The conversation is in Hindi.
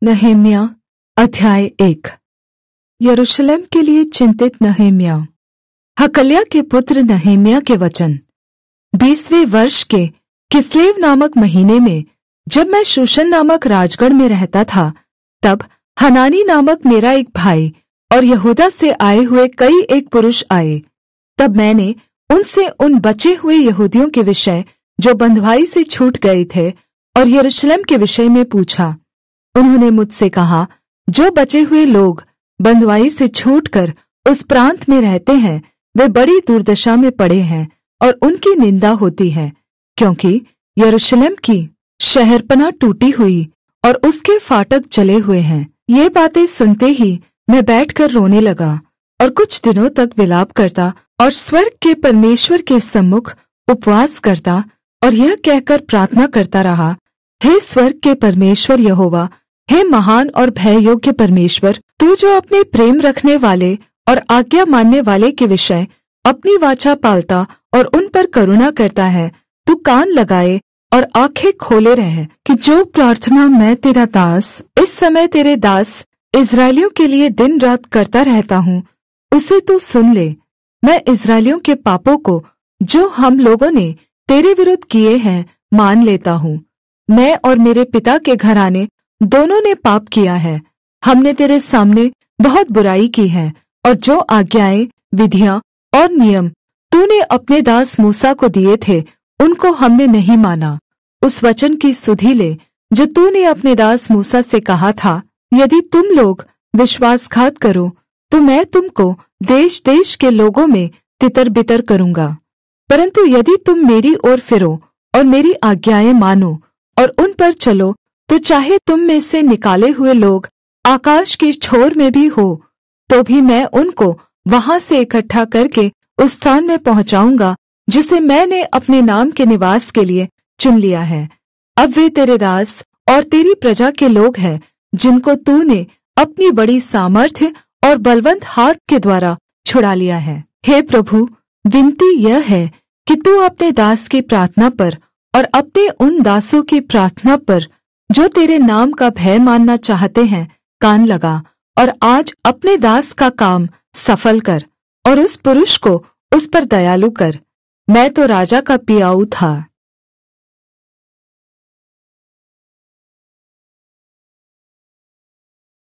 नहम्याह अध्याय 1। यरूशलेम के लिए चिंतित नहम्याह। हकल्याह के पुत्र नहम्याह के वचन। 20वें वर्ष के किस्लेव नामक महीने में, जब मैं शूशन नामक राजगढ़ में रहता था, तब हनानी नामक मेरा एक भाई और यहूदा से आए हुए कई एक पुरुष आए। तब मैंने उनसे उन बचे हुए यहूदियों के विषय जो बँधुआई से छूट गए थे और यरूशलेम के विषय में पूछा। उन्होंने मुझसे कहा, जो बचे हुए लोग बँधुआई से छूटकर उस प्रान्त में रहते हैं, वे बड़ी दुर्दशा में पड़े हैं और उनकी निन्दा होती है, क्योंकि यरूशलेम की शहरपनाह टूटी हुई और उसके फाटक जले हुए हैं। ये बातें सुनते ही मैं बैठकर रोने लगा और कुछ दिनों तक विलाप करता और स्वर्ग के परमेश्वर के सम्मुख उपवास करता और यह कहकर प्रार्थना करता रहा, हे स्वर्ग के परमेश्वर यहोवा, हे महान और भययोग्य परमेश्वर, तू जो अपने प्रेम रखने वाले और आज्ञा मानने वाले के विषय अपनी वाचा पालता और उन पर करुणा करता है, तू कान लगाए और आंखें खोले रह कि जो प्रार्थना मैं तेरा दास इस समय तेरे दास इस्राएलियों के लिए दिन रात करता रहता हूँ, उसे तू सुन ले। मैं इस्राएलियों के पापों को जो हम लोगों ने तेरे विरुद्ध किए हैं मान लेता हूँ। मैं और मेरे पिता के घराने दोनों ने पाप किया है। हमने तेरे सामने बहुत बुराई की है और जो आज्ञाएं, विधियाँ और नियम तूने अपने दास मूसा को दिए थे, उनको हमने नहीं माना। उस वचन की सुधि ले जो तूने अपने दास मूसा से कहा था, यदि तुम लोग विश्वासघात करो तो मैं तुमको देश देश के लोगों में तितर बितर करूँगा। परन्तु यदि तुम मेरी ओर फिरो और मेरी आज्ञाएं मानो और उन पर चलो, तो चाहे तुम में से निकाले हुए लोग आकाश की छोर में भी हो, तो भी मैं उनको वहां से इकट्ठा करके उस स्थान में पहुंचाऊंगा जिसे मैंने अपने नाम के निवास के लिए चुन लिया है। अब वे तेरे दास और तेरी प्रजा के लोग हैं, जिनको तूने अपनी बड़ी सामर्थ्य और बलवन्त हाथ के द्वारा छुड़ा लिया है। हे प्रभु, विनती यह है कि तू अपने दास की प्रार्थना पर और अपने उन दासों की प्रार्थना पर जो तेरे नाम का भय मानना चाहते हैं कान लगा, और आज अपने दास का काम सफल कर और उस पुरुष को उस पर दयालु कर। मैं तो राजा का पियाऊ था।